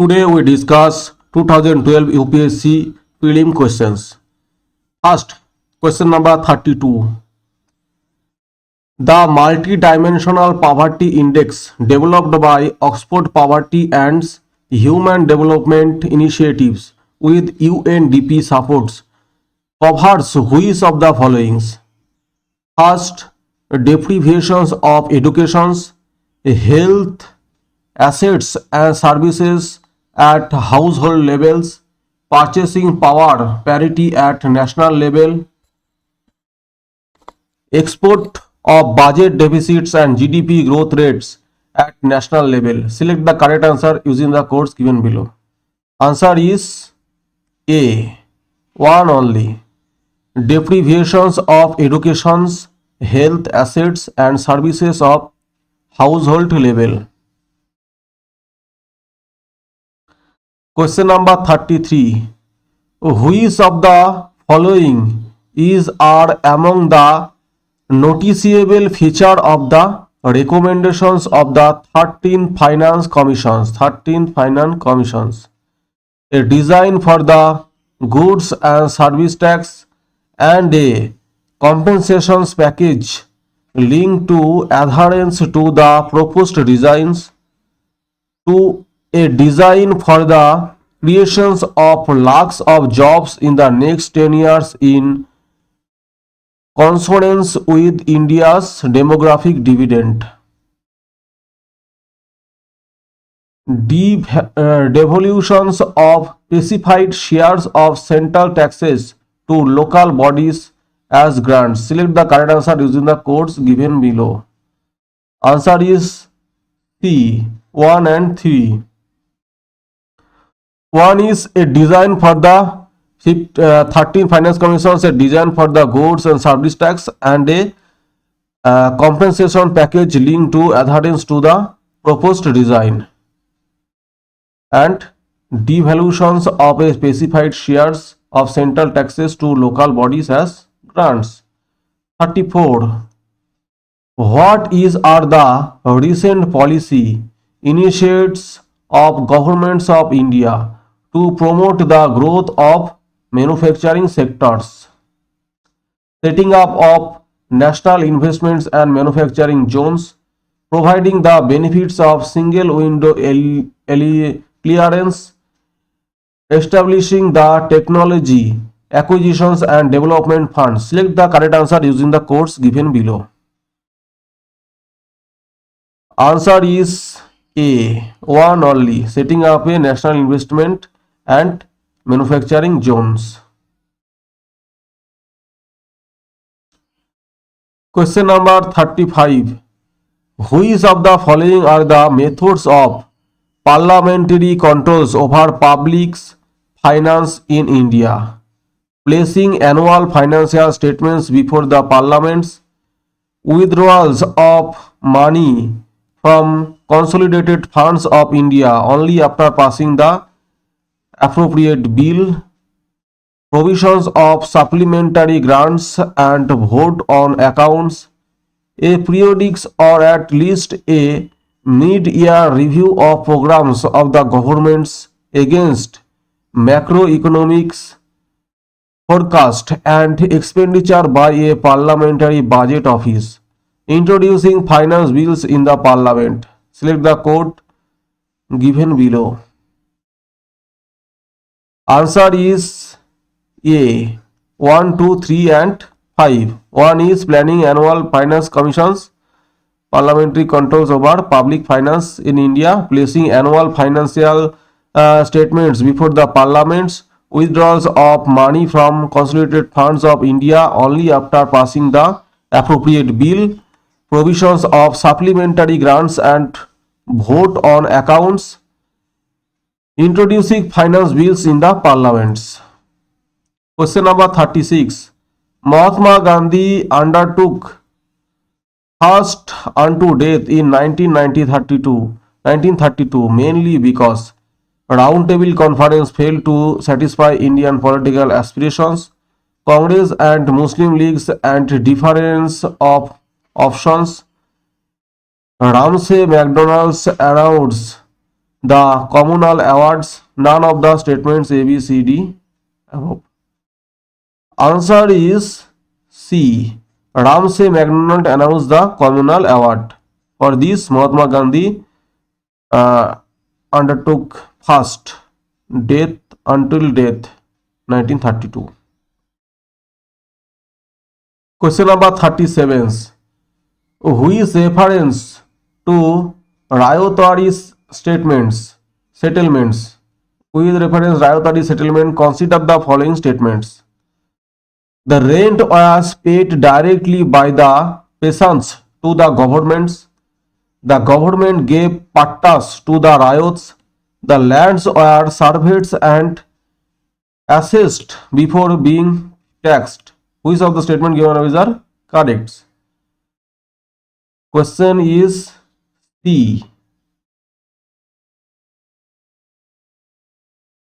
Today we discuss 2012 UPSC prelim questions. First, question number 32. The multi-dimensional poverty index developed by Oxford Poverty and Human Development Initiatives with UNDP supports covers which of the following? First, deprivations of educations, health, assets and services at household levels, purchasing power parity at national level, export of budget deficits and GDP growth rates at national level. Select the correct answer using the codes given below. Answer is A. One only. Deprivations of educations, health, assets and services of household level. Question number 33. Which of the following is are among the noticeable feature of the recommendations of the 13 Finance Commissions? 13 Finance Commissions. A design for the goods and service tax and a compensations package linked to adherence to the proposed designs, to a design for the creations of lakhs of jobs in the next 10 years in consonance with India's demographic dividend. Devolutions of specified shares of central taxes to local bodies as grants. Select the correct answer using the codes given below. Answer is C. 1 and 3. One is a design for the 13 Finance Commissions, a design for the goods and service tax and a compensation package linked to adherence to the proposed design, and devolutions of a specified shares of central taxes to local bodies as grants. 34. What are the recent policy initiatives of governments of India to promote the growth of manufacturing sectors? Setting up of national investments and manufacturing zones, providing the benefits of single window clearance, establishing the technology acquisitions and development funds. Select the correct answer using the codes given below. Answer is A. One only. Setting up a national investment and manufacturing zones. Question number 35. Which of the following are the methods of parliamentary controls over public's finance in India? Placing annual financial statements before the parliaments, withdrawals of money from consolidated funds of India only after passing the appropriate bill, provisions of supplementary grants and vote on accounts, a periodic or at least a mid-year review of programs of the governments against macroeconomics forecast and expenditure by a parliamentary budget office, introducing finance bills in the parliament. Select the code given below. Answer is A. 1, 2, 3 and 5. 1 is planning annual finance commissions, parliamentary controls over public finance in India, placing annual financial statements before the parliaments, withdrawals of money from consolidated funds of India only after passing the appropriate bill, provisions of supplementary grants and vote on accounts, introducing finance bills in the parliaments. Question number 36. Mahatma Gandhi undertook first unto death in 1932 mainly because Round Table Conference failed to satisfy Indian political aspirations, Congress and Muslim leagues and difference of options, Ramsay MacDonald's announced the communal awards? None of the statements A, B, C, D above. Answer is C. Ramsay MacDonald announced the communal award. For this, Mahatma Gandhi undertook fast, death until death, 1932. Question number 37. Which reference to Rayotwari settlements? With reference Rayotwari settlement, consider the following statements. The rent was paid directly by the peasants to the governments. The government gave pattas to the ryots. The lands were surveyed and assessed before being taxed. Which of the statement given is are correct? Question is C.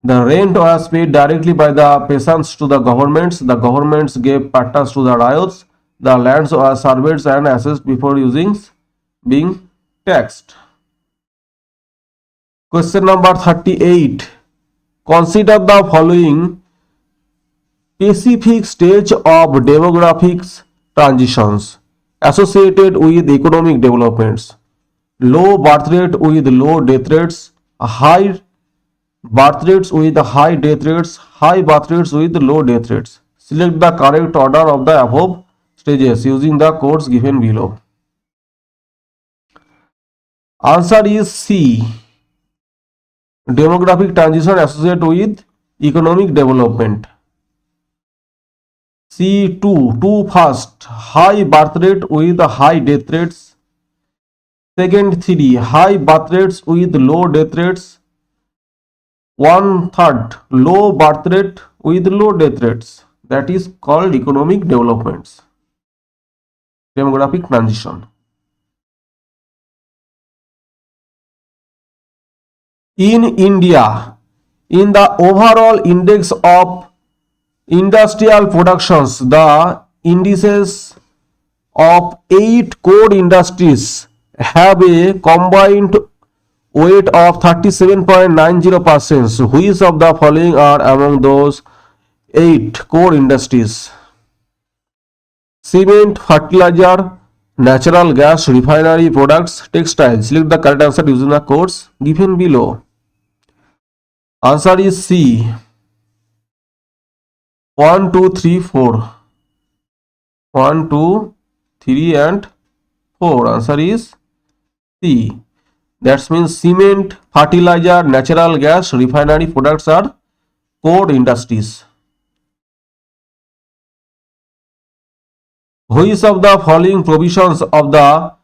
The rent was paid directly by the peasants to the governments. The governments gave pattas to the ryots. The lands were surveyed and assessed before being taxed. Question number 38. Consider the following specific stage of demographics transitions associated with economic developments. Low birth rate with low death rates, high birth rates with high death rates, high birth rates with low death rates. Select the correct order of the above stages using the codes given below. Answer is C. Demographic transition associated with economic development. C2, 2 first, high birth rate with high death rates. Second 3, high birth rates with low death rates. 1/3, low birth rate with low death rates. That is called economic developments. Demographic transition. In India, in the overall index of industrial productions, the indices of 8 core industries have a combined weight of 37.90%. Which of the following are among those 8 core industries? Cement, fertilizer, natural gas, refinery products, textiles. Select the correct answer using the codes given below. Answer is C. 1, 2, 3, 4. 1, 2, 3 and 4. Answer is C. That means cement, fertilizer, natural gas, refinery products are core industries. Which of the following provisions of the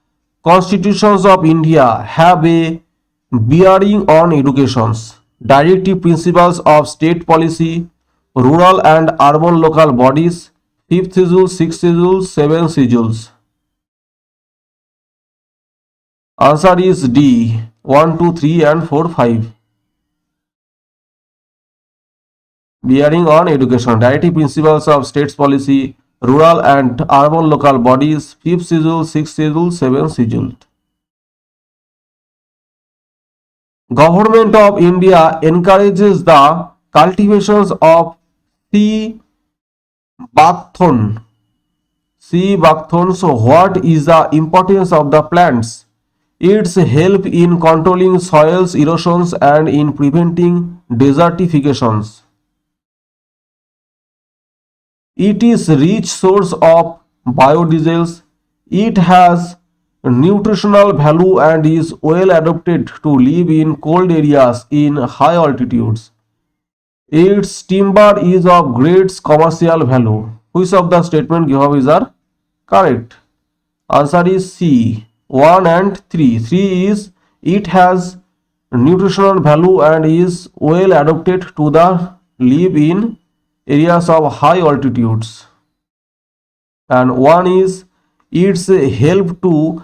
Constitutions of India have a bearing on educations? Directive principles of state policy, rural and urban local bodies, 5th schedule, 6th schedule, 7th schedules. Answer is D. 1, 2, 3 and 4, 5. Bearing on education, directive principles of states policy, rural and urban local bodies, 5th schedule, 6th schedule, 7th schedule. Government of India encourages the cultivations of sea buckthorn. So what is the importance of the plants? Its help in controlling soils erosions and in preventing desertifications. It is rich source of biodiesels. It has nutritional value and is well adapted to live in cold areas in high altitudes. Its timber is of great commercial value. Which of the statement given is are correct? Answer is C. 1 and 3. 3 is it has nutritional value and is well adapted to the live in areas of high altitudes. And 1 is its help to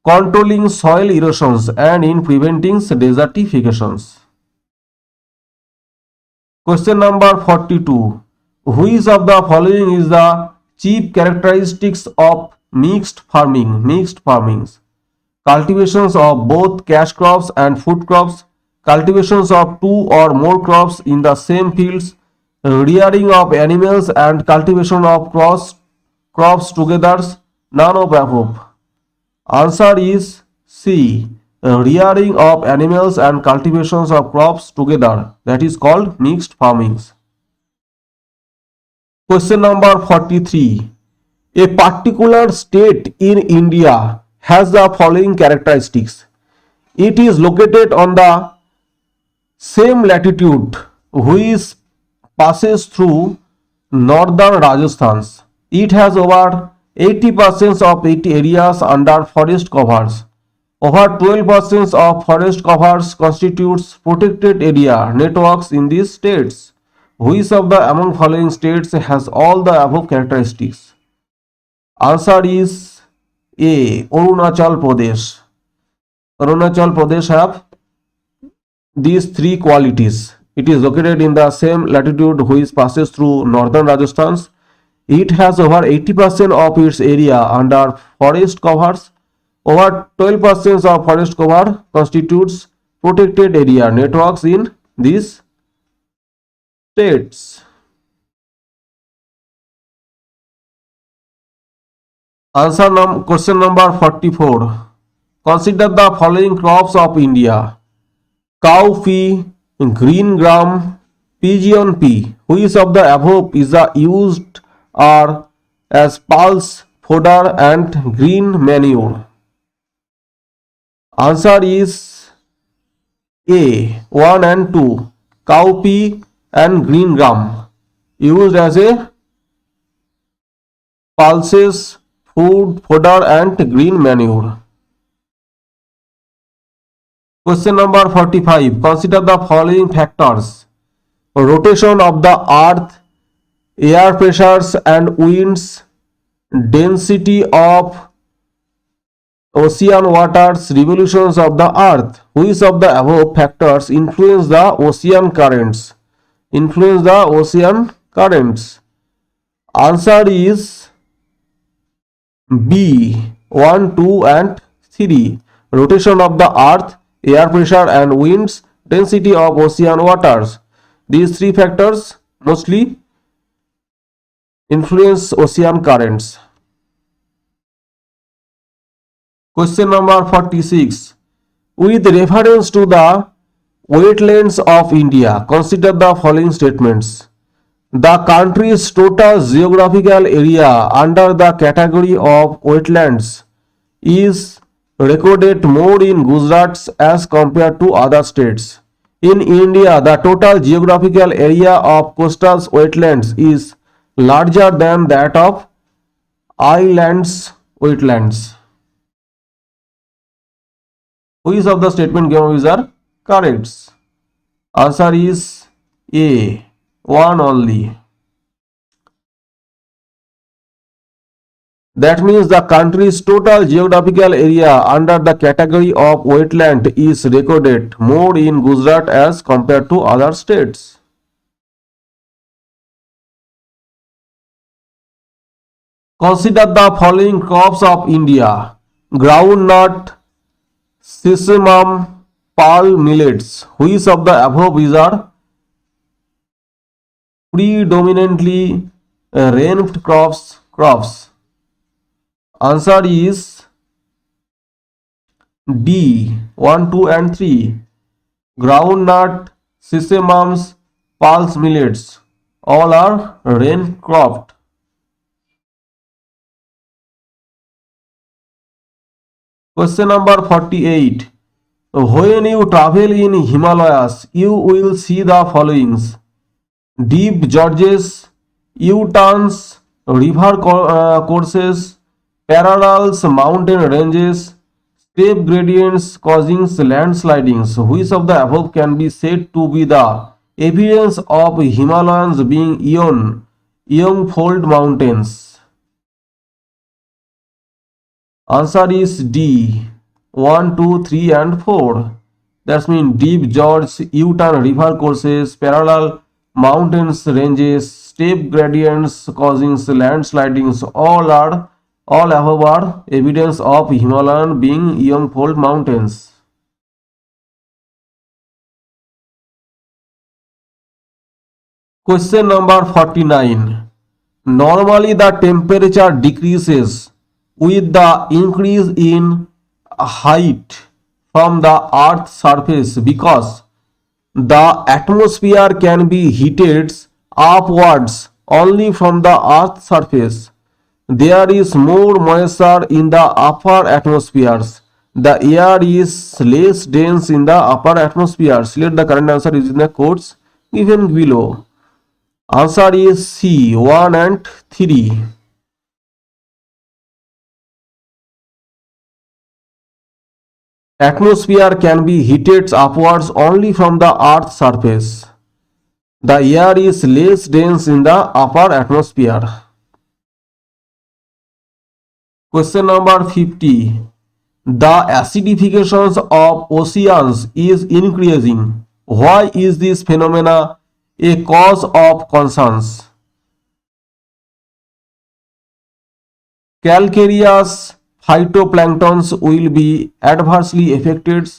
controlling soil erosions and in preventing desertifications. Question number 42. Which of the following is the chief characteristics of mixed farming? Mixed farmings. Cultivations of both cash crops and food crops, cultivations of two or more crops in the same fields, rearing of animals and cultivation of crops together, none of above. Answer is C. Rearing of animals and cultivations of crops together, that is called mixed farming. Question number 43. A particular state in India has the following characteristics. It is located on the same latitude which passes through northern Rajasthan. It has over 80% of its areas under forest covers. Over 12% of forest covers constitutes protected area networks in these states. Which of the among following states has all the above characteristics? Answer is A. Arunachal Pradesh. Arunachal Pradesh have these three qualities. It is located in the same latitude which passes through northern Rajasthan. It has over 80% of its area under forest covers. Over 12% of forest cover constitutes protected area networks in these states. Question number 44. Consider the following crops of India: cowpea, green gram, pigeon pea. Which of the above is used are as pulse, fodder and green manure? Answer is A. 1 and 2. Cowpea and green gram used as a pulses, food, fodder and green manure. Question number 45. Consider the following factors: rotation of the earth, air pressures and winds, density of ocean waters, revolutions of the earth. Which of the above factors influence the ocean currents? Answer is B. 1, 2 and 3. Rotation of the earth, air pressure and winds, density of ocean waters. These three factors mostly influence ocean currents. Question number 46. With reference to the wetlands of India, consider the following statements. The country's total geographical area under the category of wetlands is recorded more in Gujarat as compared to other states. In India, the total geographical area of coastal wetlands is larger than that of islands wetlands. Which of the statement given is are correct? Answer is A. 1 only. That means the country's total geographical area under the category of wetland is recorded more in Gujarat as compared to other states. Consider the following crops of India: groundnut, sesame, pearl, millets. Which of the above is are predominantly rainfed crops? Answer is D. 1, 2 and 3. Groundnut, sesame, pulse, millets all are rain cropped. Question number 48. When you travel in Himalayas, you will see the followings: deep gorges, U-turns, river courses, parallels, mountain ranges, steep gradients causing landslidings. Which of the above can be said to be the evidence of Himalayas being young-fold mountains? Answer is D. 1, 2, 3 and 4. That means deep gorge, U-turn river courses, parallel mountains ranges, steep gradients causing landslidings all above are evidence of Himalayan being young-fold mountains. Question number 49. Normally the temperature decreases with the increase in height from the earth's surface because the atmosphere can be heated upwards only from the earth's surface. There is more moisture in the upper atmospheres. The air is less dense in the upper atmosphere. Select the correct answer using the quotes given below. Answer is C, 1 and 3. Atmosphere can be heated upwards only from the earth's surface. The air is less dense in the upper atmosphere. Question number 50. The acidification of oceans is increasing. Why is this phenomena a cause of concern? Calcareous phytoplanktons will be adversely affected.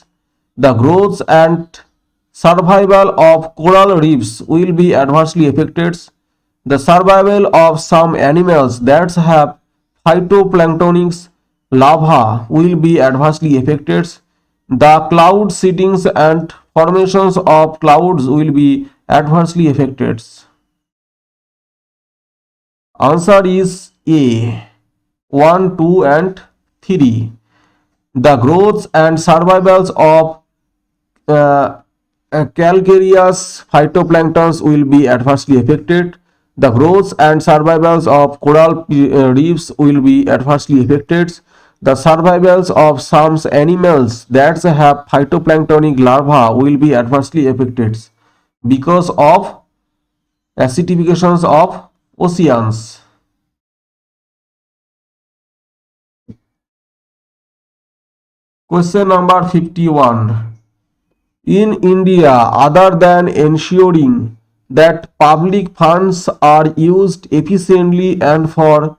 The growth and survival of coral reefs will be adversely affected. The survival of some animals that have phytoplanktonic larvae will be adversely affected. The cloud seedings and formations of clouds will be adversely affected. Answer is A, 1, 2 and 3. The growth and survivals of calcareous phytoplanktons will be adversely affected. The growth and survivals of coral reefs will be adversely affected. The survivals of some animals that have phytoplanktonic larvae will be adversely affected because of acidifications of oceans. Question number 51. In India, other than ensuring that public funds are used efficiently and for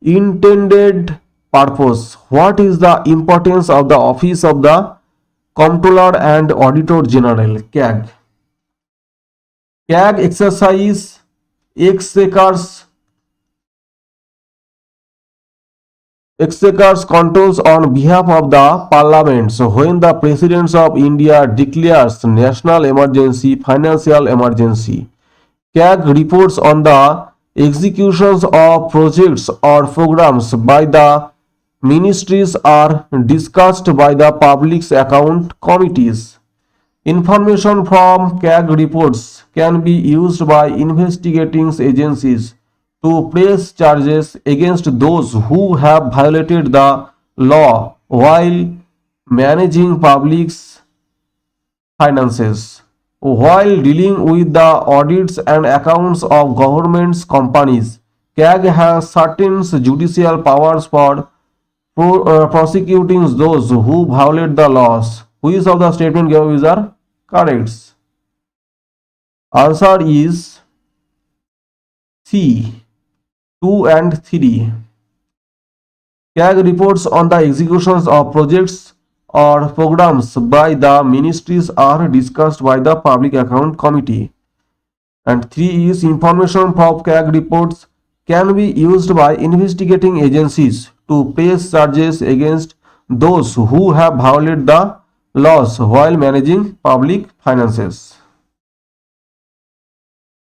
intended purpose, what is the importance of the Office of the Comptroller and Auditor General, CAG? CAG exercise exchequer's controls on behalf of the Parliament. So when the President of India declares national emergency, financial emergency, CAG reports on the executions of projects or programs by the ministries are discussed by the public account committees. Information from CAG reports can be used by investigating agencies to press charges against those who have violated the law while managing public finances. While dealing with the audits and accounts of government's companies, CAG has certain judicial powers for prosecuting those who violate the laws. Which of the statement given is are correct? Answer is C, 2 and 3. CAG reports on the executions of projects or programs by the ministries are discussed by the Public Account Committee. And 3 is information from CAG reports can be used by investigating agencies to press charges against those who have violated the laws while managing public finances.